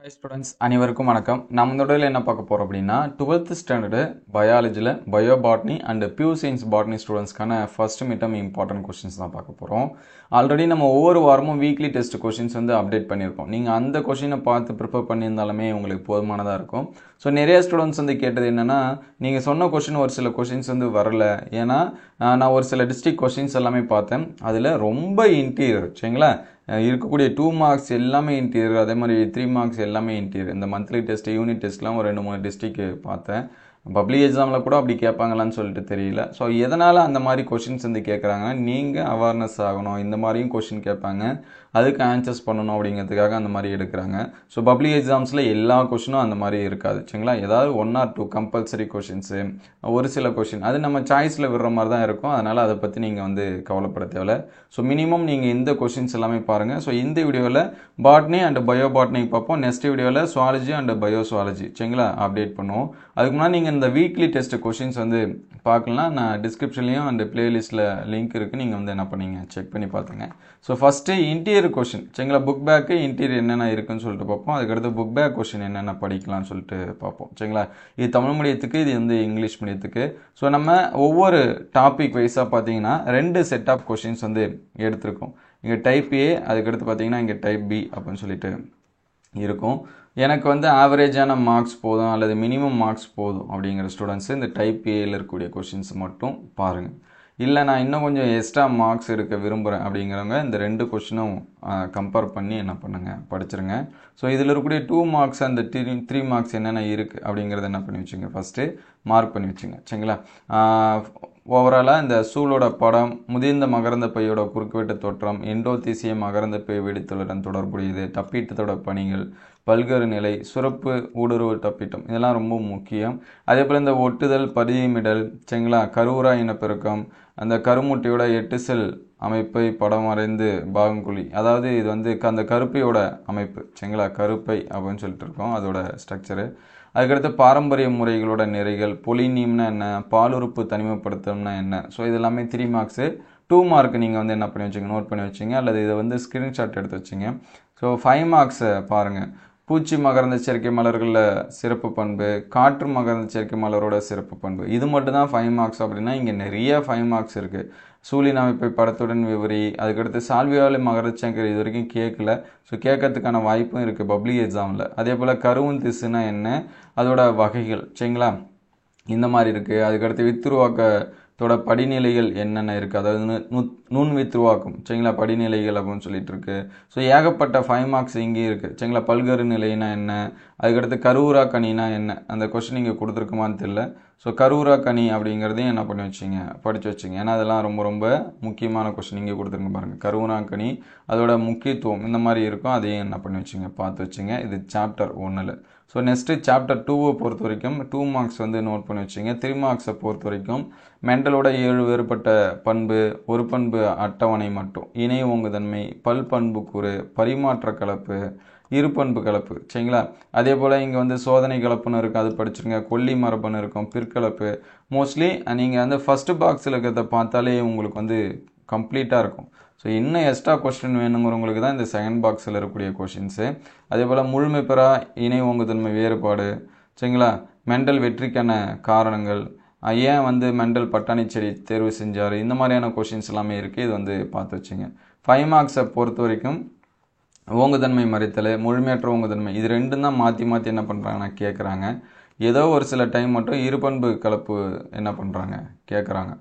Hi students, அனைவருக்கும் வணக்கம். நம்ம இந்த வீடியோல என்ன பார்க்க போறோம் அப்படின்னா 12th ஸ்டாண்டர்ட் பயாலஜில bio botany and pure science botany ஸ்டூடண்ட்ஸ்க்கான ஃபர்ஸ்ட் மிட்டம் இம்பார்ட்டன்ட் क्वेश्चंस தான் பார்க்க போறோம். ஆல்ரெடி நம்ம ஒவ்வொரு வாரமும் வீக்லி டெஸ்ட் क्वेश्चंस வந்து அப்டேட் பண்ணியிருக்கோம். நீங்க அந்த क्वेश्चனை பார்த்து ப்ரிப்பேர் பண்ணியிருந்தாலுமே உங்களுக்கு போதுமானதா இருக்கும். ஸோ நிறைய ஸ்டூடெண்ட்ஸ் வந்து கேட்டது என்னன்னா நீங்கள் சொன்ன கொஷின் ஒரு சில கொஷின்ஸ் வந்து வரல. ஏன்னா நான் ஒரு சில டிஸ்ட்ரிக்ட் கொஷின்ஸ் எல்லாமே பார்த்தேன். அதில் ரொம்ப இன்டீரியர் சரிங்களா இருக்கக்கூடிய 2 மார்க்ஸ் எல்லாமே இன்டீரியர், அதே மாதிரி 3 மார்க்ஸ் எல்லாமே இன்டீரியர். இந்த மந்த்லி டெஸ்ட் யூனிட் டெஸ்ட்லாம் ஒரு 2-3 டிஸ்ட்ரிக்ட் பார்த்தேன். பப்ளிக் எக்ஸாமில் கூட அப்படி கேட்பாங்களான்னு சொல்லிட்டு தெரியல. ஸோ எதனால் அந்த மாதிரி கொஷின்ஸ் வந்து கேட்குறாங்கன்னா நீங்கள் அவேர்னஸ் ஆகணும், இந்த மாதிரியும் கொஷின் கேட்பாங்க, அதுக்கு ஆன்சர்ஸ் பண்ணணும் அப்படிங்கிறதுக்காக அந்த மாதிரி எடுக்கிறாங்க. ஸோ பப்ளிக் எக்ஸாம்ஸில் எல்லா கொஷினும் அந்த மாதிரி இருக்காது சரிங்களா. ஏதாவது 1 or 2 கம்பல்சரி கொஷின்ஸு, ஒரு சில கொஷின் அது நம்ம சாய்ஸில் விடுற மாதிரி தான் இருக்கும். அதனால் அதை பற்றி நீங்கள் வந்து கவலைப்பட தேவையில்ல. ஸோ மினிமம் நீங்கள் இந்த கொஷின்ஸ் எல்லாமே பாருங்கள். ஸோ இந்த வீடியோவில் பாட்னி அண்ட் பயோ பாட்னி பார்ப்போம். நெக்ஸ்ட் வீடியோவில் சுவாலஜி அண்ட் பயோ சுவாலஜி சரிங்களா அப்டேட் பண்ணுவோம். அதுக்கு முன்னாடி நீங்கள் இந்த வீக்லி டெஸ்ட் கொஷின்ஸ் வந்து பார்க்கலாம். நான் டிஸ்கிரிப்ஷன்லையும் அண்ட் பிளேலிஸ்ட்டில் லிங்க் இருக்குது, நீங்கள் வந்து என்ன பண்ணீங்க செக் பண்ணி பார்த்துங்க. ஸோ ஃபஸ்ட்டு இன்டீரியர் கொஷின் சரிங்களா, புக் பேக்கு இன்டீரியர் என்னென்ன இருக்குன்னு சொல்லிட்டு பார்ப்போம். அதுக்கடுத்து புக் பேக் கொஷின் என்னென்ன படிக்கலாம்னு சொல்லிட்டு பார்ப்போம் சரிங்களா. இது தமிழ் மீடியத்துக்கு, இது வந்து இங்கிலீஷ் மீடியத்துக்கு. ஸோ நம்ம ஒவ்வொரு டாபிக் வைஸாக பார்த்தீங்கன்னா 2 செட் ஆஃப் கொஷின்ஸ் வந்து எடுத்திருக்கோம். இங்கே டைப் ஏ, அதுக்கடுத்து பார்த்தீங்கன்னா இங்கே டைப் பி அப்படின்னு சொல்லிட்டு இருக்கும். எனக்கு வந்து ஆவரேஜான மார்க்ஸ் போதும் அல்லது மினிமம் மார்க்ஸ் போதும் அப்படிங்கிற ஸ்டூடெண்ட்ஸு இந்த டைப் ஏயில் இருக்கக்கூடிய கொஷின்ஸ் மட்டும் பாருங்கள். இல்லை நான் இன்னும் கொஞ்சம் எக்ஸ்ட்ரா மார்க்ஸ் எடுக்க விரும்புகிறேன் அப்படிங்கிறவங்க இந்த 2 கொஷினும் கம்பேர் பண்ணி என்ன பண்ணுங்கள் படிச்சிருங்க. ஸோ இதில் இருக்கக்கூடிய 2 மார்க்ஸ் அந்த 3 மார்க்ஸ் என்னென்ன இருக்குது அப்படிங்கிறத என்ன பண்ணி வச்சுங்க, ஃபஸ்ட்டு மார்க் பண்ணி வச்சுங்க சரிங்களா. ஓவராலாக இந்த சூழோட படம், முதிர்ந்த மகரந்த பையோட குறுக்குவெட்டு தோற்றம், எண்டோதீசிய மகரந்த பை வெடித்துடன் தொடர்புடையது, தப்பீட்டத்தோட பணிகள், பல்கரு நிலை, சுரப்பு ஊடுருவு தப்பீட்டம், இதெல்லாம் ரொம்ப முக்கியம். அதே போல் இந்த ஒட்டுதல், பதியமிடல் சரிங்களா, கருவுரா இனப்பெருக்கம், அந்த கருமுட்டையோட 8 செல் அமைப்பை படம் வரைந்து பாகங்குழி, அதாவது இது வந்து அந்த கருப்பையோட அமைப்பு சரிங்களா, கருப்பை அப்படின்னு சொல்லிட்டு இருக்கோம் அதோட ஸ்ட்ரக்சரு. அதுக்கடுத்து பாரம்பரிய முறைகளோட நிறைகள், பொலினியம்னா என்ன, பாலுறுப்பு தனிமைப்படுத்தம்னா என்ன. ஸோ இது எல்லாமே 3 மார்க்ஸு. 2 மார்க் நீங்கள் வந்து என்ன பண்ணி வச்சுங்க, நோட் பண்ணி வச்சுங்க அல்லது இதை வந்து ஸ்க்ரீன்ஷாட் எடுத்து வச்சுங்க. ஸோ 5 மார்க்ஸை பாருங்கள். பூச்சி மகரந்த சேர்க்கை மலர்களில் சிறப்பு பண்பு, காற்று மகரந்த சேர்க்கை மலரோட சிறப்பு பண்பு, இது மட்டும் தான் 5 மார்க்ஸ் அப்படின்னா இங்கே நிறைய 5 மார்க்ஸ் இருக்குது. சூழின் அமைப்பை படத்துடன் விவரி, அதுக்கடுத்து சால்வியாலி மகரந்த சேர்க்கை இது வரைக்கும் கேட்கல. ஸோ கேட்கறதுக்கான வாய்ப்பும் இருக்குது பப்ளிக் எக்ஸாமில். அதே போல் கருவும் திசுனா என்ன, அதோட வகைகள் சரிங்களா இந்த மாதிரி இருக்குது. அதுக்கடுத்து வித்துருவாக்கத்தோட படிநிலைகள் என்னென்ன இருக்குது, அதாவது நுண் வித்துருவாக்கம் சரிங்களா படிநிலைகள் அப்படின்னு சொல்லிட்டு இருக்கு. ஸோ ஏகப்பட்ட 5 மார்க்ஸ் இங்கே இருக்குது சரிங்களா. பல்கரு நிலைனா என்ன, அதுக்கடுத்து கருவுரா கனினா என்ன, அந்த கொஸ்டின் இங்கே கொடுத்துருக்குமான்னு தெரியல. ஸோ கருவுரா கனி அப்படிங்கிறதையும் என்ன பண்ணி வச்சிங்க, படித்து வச்சுங்க. ஏன்னா அதெல்லாம் ரொம்ப ரொம்ப முக்கியமான கொஸ்டின் இங்கே கொடுத்துருங்க பாருங்கள். கருவுரா கனி அதோட முக்கியத்துவம் இந்த மாதிரி இருக்கும், அதையும் என்ன பண்ணி வச்சுங்க பார்த்து வச்சுங்க. இது சாப்டர் 1. ஸோ நெக்ஸ்ட்டு சாப்டர் 2 பொறுத்த வரைக்கும் 2 மார்க்ஸ் வந்து நோட் பண்ணி வச்சுங்க. 3 மார்க்ஸை பொறுத்த வரைக்கும் மெண்டலோட 7 வேறுபட்ட பண்பு, ஒரு பண்பு அட்டவணை மட்டும், இணை ஓங்குதன்மை, பல் பண்பு கூறு, பரிமாற்ற கலப்பு, இருபண்பு கலப்பு சரிங்களா. அதே போல் இங்கே வந்து சோதனை கலப்புன்னு இருக்குது, அது படிச்சிருங்க. கொல்லி மரபுன்னு இருக்கும், பிற்கலப்பு. மோஸ்ட்லி நீங்கள் வந்து ஃபஸ்ட்டு பாக்ஸில் இருக்கிறத பார்த்தாலே உங்களுக்கு வந்து கம்ப்ளீட்டாக இருக்கும். ஸோ இன்னும் எக்ஸ்ட்ரா கொஸ்டின் வேணுங்கிறவங்களுக்கு தான் இந்த செகண்ட் பாக்ஸில் இருக்கக்கூடிய கொஷின்ஸு. அதே போல் முழுமை பெறா இணை ஓங்குதன்மை வேறுபாடு சரிங்களா, மெண்டல் வெற்றிக்கான காரணங்கள், ஏன் வந்து மெண்டல் பட்டாணி செடி தேர்வு செஞ்சார், இந்த மாதிரியான கொஷின்ஸ் எல்லாமே இருக்குது. இது வந்து பார்த்து வச்சுங்க. 5 மார்க்ஸை பொறுத்த வரைக்கும் ஓங்குதன்மை மறைத்தல், முழுமையற்ற ஓங்குதன்மை, இது 2 தான் மாற்றி மாற்றி என்ன பண்ணுறாங்கன்னா கேட்குறாங்க. ஏதோ ஒரு சில டைம் மட்டும் இருபண்பு கலப்பு என்ன பண்ணுறாங்க கேட்குறாங்க.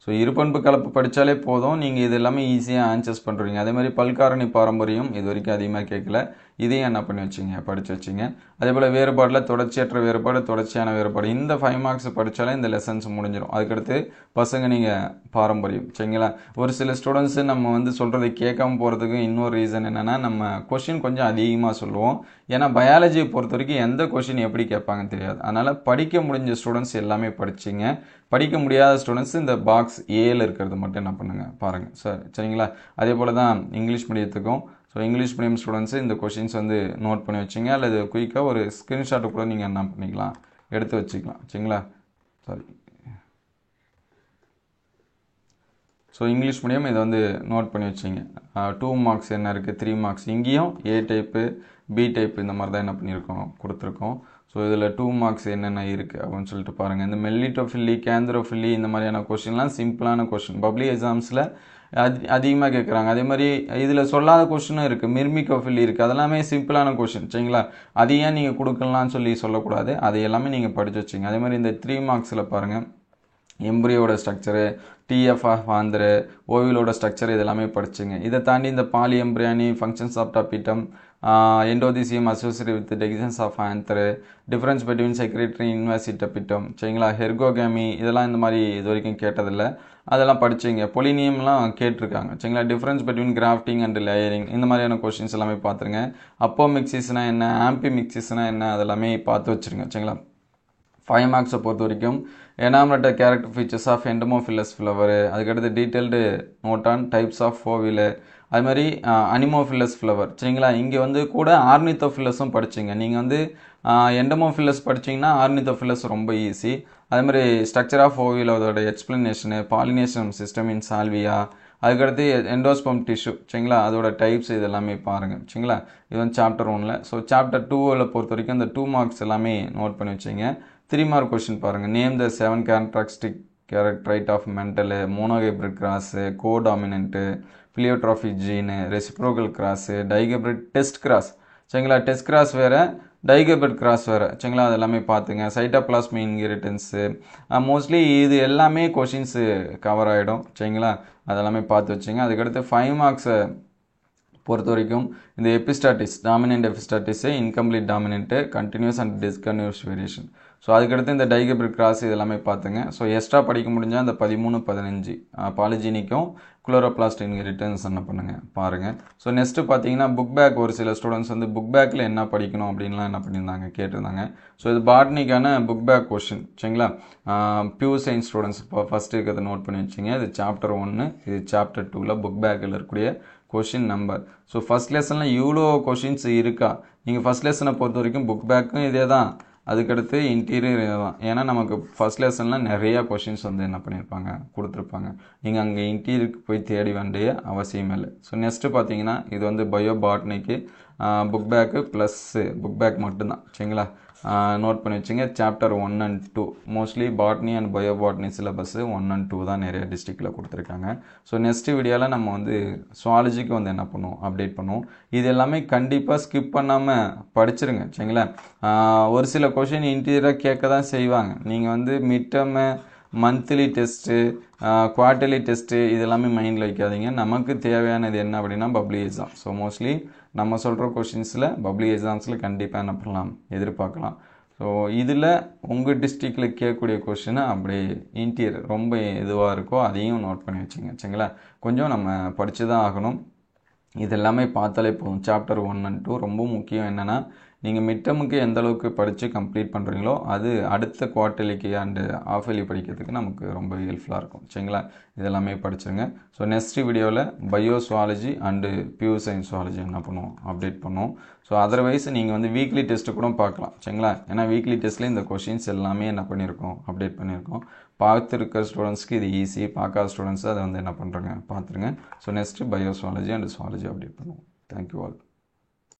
ஸோ இருபண்பு கலப்பு படித்தாலே போதும், நீங்கள் இது எல்லாமே ஈஸியாக ஆன்சர்ஸ் பண்ணுறீங்க. அதே மாதிரி பல்காரணி பாரம்பரியம் இது வரைக்கும் அதிகமாக கேட்கல, இதையும் என்ன பண்ணி வச்சிங்க படித்து வச்சிங்க. அதே போல் வேறுபாடில் தொடர்ச்சியற்ற வேறுபாடு, தொடர்ச்சியான வேறுபாடு, இந்த 5 மார்க்ஸ் படித்தாலே இந்த லெசன்ஸ் முடிஞ்சிடும். அதுக்கடுத்து பசங்க நீங்கள் பாரம்பரியம் சரிங்களா. ஒரு சில ஸ்டூடெண்ட்ஸு நம்ம வந்து சொல்கிறத கேட்காம போகிறதுக்கு இன்னொரு ரீசன் என்னென்னா, நம்ம கொஷின் கொஞ்சம் அதிகமாக சொல்லுவோம். ஏன்னா பயாலஜியை பொறுத்த வரைக்கும் எந்த கொஷின் எப்படி கேட்பாங்கன்னு தெரியாது. அதனால் படிக்க முடிஞ்ச ஸ்டூடெண்ட்ஸ் எல்லாமே படிச்சிங்க. படிக்க முடியாத ஸ்டூடெண்ட்ஸ் இந்த பாக்ஸ் ஏல இருக்கிறது மட்டும் என்ன பண்ணுங்கள் பாருங்கள் சார் சரிங்களா. அதே போல் தான் இங்கிலீஷ் மீடியத்துக்கும். ஸோ இங்கிலீஷ் மீடியம் ஸ்டூடெண்ட்ஸு இந்த கொஷின்ஸ் வந்து நோட் பண்ணி வச்சிங்க, அல்லது குயிக்காக ஒரு ஸ்க்ரீன்ஷாட்டு கூட நீங்கள் என்ன பண்ணிக்கலாம் எடுத்து வச்சுக்கலாம் சரிங்களா. சாரி ஸோ இங்கிலீஷ் மீடியம் இதை வந்து நோட் பண்ணி வச்சிங்க. 2 மார்க்ஸ் என்ன இருக்குது, 3 மார்க்ஸ். இங்கேயும் ஏ டைப்பு பி டைப் இந்த மாதிரி தான் என்ன பண்ணியிருக்கோம் கொடுத்துருக்கோம். ஸோ இதில் 2 மார்க்ஸ் என்னென்ன இருக்குது அப்படின்னு சொல்லிட்டு பாருங்கள். இந்த மெல்லிட்டோஃபில்லி கேந்திரோஃபில்லி இந்த மாதிரியான கொஷின்லாம் சிம்பிளான கொஷின் பப்ளிக் எக்ஸாம்ஸில் அதிகமாக கேட்குறாங்க. அதே மாதிரி இதில் சொல்லாத கொஷினும் இருக்குது, மிர்மிகோஃபில்லி இருக்குது. அதெல்லாமே சிம்பிளான கொஷின் சரிங்களா. அது ஏன் நீங்கள் கொடுக்கலான்னு சொல்லி சொல்லக்கூடாது, அதை எல்லாமே நீங்கள் படித்து வச்சிங்க. அதே மாதிரி இந்த 3 மார்க்ஸில் பாருங்கள், எம்ப்ரியோட ஸ்ட்ரக்சரு, டிஎஃப் ஆஃப் ஆந்திரு, ஓவிலோட ஸ்ட்ரக்சர் இதெல்லாமே படிச்சுங்க. இதை தாண்டி இந்த polyembryony, functions of tapetum, endothecium associated with dehiscence of anther, difference between secretory invasive tapetum சரிங்களா. ஹெர்கோகேமி இதெல்லாம் இந்த மாதிரி இது வரைக்கும் கேட்டதில்லை, அதெல்லாம் படிச்சுங்க. பொலினியம்லாம் கேட்டிருக்காங்க சரிங்களா. Difference between grafting and layering இந்த மாதிரியான கொஸ்டின்ஸ் எல்லாமே பார்த்துருங்க. அப்போ மிக்சிஸ்னால் என்ன, ஆம்பி மிக்சிஸ்னால் என்ன, அதெல்லாமே பார்த்து வச்சுருங்க சரிங்களா. 5 மார்க்ஸை பொறுத்த வரைக்கும் enumerate character features of entomophilous flower, அதுக்கடுத்து detailed note on types of ஃபோவிலு, அது மாதிரி அனிமோஃபில்லஸ் ஃப்ளவர் சரிங்களா. இங்கே வந்து கூட ஆர்னித்தோஃபில்லஸும் படிச்சிங்க. நீங்கள் வந்து எண்டமோஃபில்லஸ் படிச்சிங்கன்னா ஆர்னித்தோஃபில்லஸ் ரொம்ப ஈஸி. அதே மாதிரி ஸ்ட்ரக்சர் ஆஃப் ஓவில் அதோட எக்ஸ்பிளனேஷனு, பாலினேஷன் சிஸ்டம் இன் சால்வியா, அதுக்கடுத்து எண்டோஸ்பம் டிஷ்யூ சரிங்களா, அதோட டைப்ஸ் இது எல்லாமே பாருங்கள் சரிங்களா. இது வந்து சாப்டர் 1. ஸோ சாப்டர் 2ல் பொறுத்த வரைக்கும் இந்த 2 மார்க்ஸ் எல்லாமே நோட் பண்ணி வச்சிங்க. 3 மார்க் கொஸ்டின் பாருங்கள். Name the 7 characteristic characters of Mendel, monohybrid cross, codominant, pleiotropy gene, reciprocal cross, dihybrid test cross சரிங்களா. டெஸ்ட் கிராஸ் வேறு, டைஹைப்ரிட் கிராஸ் வேறு சரிங்களா. அது எல்லாமே பார்த்துங்க. சைட்டோபிளாஸ்மி இன்ஹெரிட்டன்ஸு, மோஸ்ட்லி இது எல்லாமே கொஷின்ஸு கவர் ஆகிடும் சரிங்களா. அதெல்லாமே பார்த்து வச்சுங்க. அதுக்கடுத்து 5 மார்க்ஸை பொறுத்த வரைக்கும் இந்த epistasis, dominant epistasis, incomplete dominant, continuous and discontinuous variation. So அதுக்கடுத்து இந்த டைஹைப்ரிட் கிராஸ் இதெல்லாமே பார்த்துங்க. ஸோ எக்ஸ்ட்ரா படிக்க முடிஞ்சால் இந்த 13, 15 பாலிஜீனிக்கும் குளோரோபிளாஸ்ட் இன்ஹெரிட்டன்ஸ் என்ன பண்ணுங்கள் பாருங்கள். ஸோ நெக்ஸ்ட்டு பார்த்தீங்கன்னா புக் பேக், ஒரு சில ஸ்டூடெண்ட்ஸ் வந்து புக் பேக்கில் என்ன படிக்கணும் அப்படின்லாம் என்ன பண்ணியிருந்தாங்க கேட்டிருந்தாங்க. ஸோ இது பாட்னிக்கான புக் பேக் கொஷின் சரிங்களா. பியூர் சயின்ஸ் ஸ்டூடெண்ட்ஸ் இப்போ ஃபஸ்ட்டு இருக்கிறத நோட் பண்ணி வச்சிங்க. இது சாப்டர் 1, இது சாப்டர் 2ல் புக் பேக்கில் இருக்கக்கூடிய கொஷின் நம்பர். ஸோ ஃபஸ்ட் லெசனில் இவ்வளோ கொஷின்ஸ் இருக்கா. நீங்கள் ஃபஸ்ட் லெசனை பொறுத்த வரைக்கும் புக் பேக்கும் இதே தான், அதுக்கடுத்து இன்டீரியர் இதே தான். ஏன்னா நமக்கு ஃபஸ்ட் லெசனில் நிறையா கொஷின்ஸ் வந்து என்ன பண்ணியிருப்பாங்க கொடுத்துருப்பாங்க. நீங்கள் அங்கே இன்டீரியருக்கு போய் தேடி வேண்டிய அவசியம் இல்லை. ஸோ நெக்ஸ்ட்டு பார்த்தீங்கன்னா இது வந்து பயோ பாட்னிக்கு book back plus book back மட்டும்தான் சரிங்களா. நோட் பண்ணி வச்சுங்க. Chapter 1 and 2 mostly botany and bio botany syllabus 1 and 2 தான் நிறைய டிஸ்ட்ரிக்டில் கொடுத்துருக்காங்க. ஸோ நெக்ஸ்ட்டு வீடியோவில் நம்ம வந்து சுவாலஜிக்கு வந்து என்ன பண்ணுவோம், அப்டேட் பண்ணுவோம். இது எல்லாமே கண்டிப்பாக ஸ்கிப் பண்ணாமல் படிச்சிருங்க சரிங்களா. ஒரு சில கொஷின் இன்டீரியராக கேட்க தான் செய்வாங்க. நீங்கள் வந்து மிட்டமு, மந்த்லி டெஸ்ட்டு, குவார்ட்டர்லி டெஸ்ட்டு இதெல்லாமே மைண்டில் வைக்காதீங்க. நமக்கு தேவையானது என்ன அப்படின்னா பப்ளிக் எக்ஸாம். ஸோ மோஸ்ட்லி நம்ம சொல்கிற கொஷின்ஸில் பப்ளிக் எக்ஸாம்ஸில் கண்டிப்பாக என்ன பண்ணலாம், எதிர்பார்க்கலாம். ஸோ இதில் உங்கள் டிஸ்ட்ரிக்டில் கேட்கக்கூடிய கொஷினை அப்படியே இன்டீரியர் ரொம்ப இதுவாக இருக்கோ அதையும் நோட் பண்ணி வச்சுங்க சரிங்களா. கொஞ்சம் நம்ம படித்து தான் ஆகணும். இது எல்லாமே பார்த்தாலே போதும். சாப்டர் 1 and 2 ரொம்ப முக்கியம். என்னென்னா நீங்கள் மிட்டமுக்கு எந்த அளவுக்கு படித்து கம்ப்ளீட் பண்ணுறீங்களோ அது அடுத்த குவார்ட்டர்லிக்கு அண்டு ஆஃப் இயர்லி படிக்கிறதுக்கு நமக்கு ரொம்ப ஹெல்ப்ஃபுல்லாக இருக்கும் சரிங்களா. இதெல்லாமே படிச்சுருங்க. ஸோ நெக்ஸ்ட் வீடியோவில் bio zoology and pure science zoology என்ன பண்ணுவோம், அப்டேட் பண்ணுவோம். ஸோ அதர்வைஸ் நீங்கள் வந்து வீக்லி டெஸ்ட்டு கூட பார்க்கலாம் சரிங்களா. ஏன்னா வீக்லி டெஸ்ட்டில் இந்த கொஷின்ஸ் எல்லாமே என்ன பண்ணியிருக்கோம், அப்டேட் பண்ணியிருக்கோம். பார்த்துருக்க ஸ்டூடெண்ட்ஸ்க்கு இது ஈஸி, பார்க்காத ஸ்டூடெண்ட்ஸ் அதை வந்து என்ன பண்ணுறாங்க பார்த்துருங்க. So next bio zoology and zoology update பண்ணுவோம். Thank you all.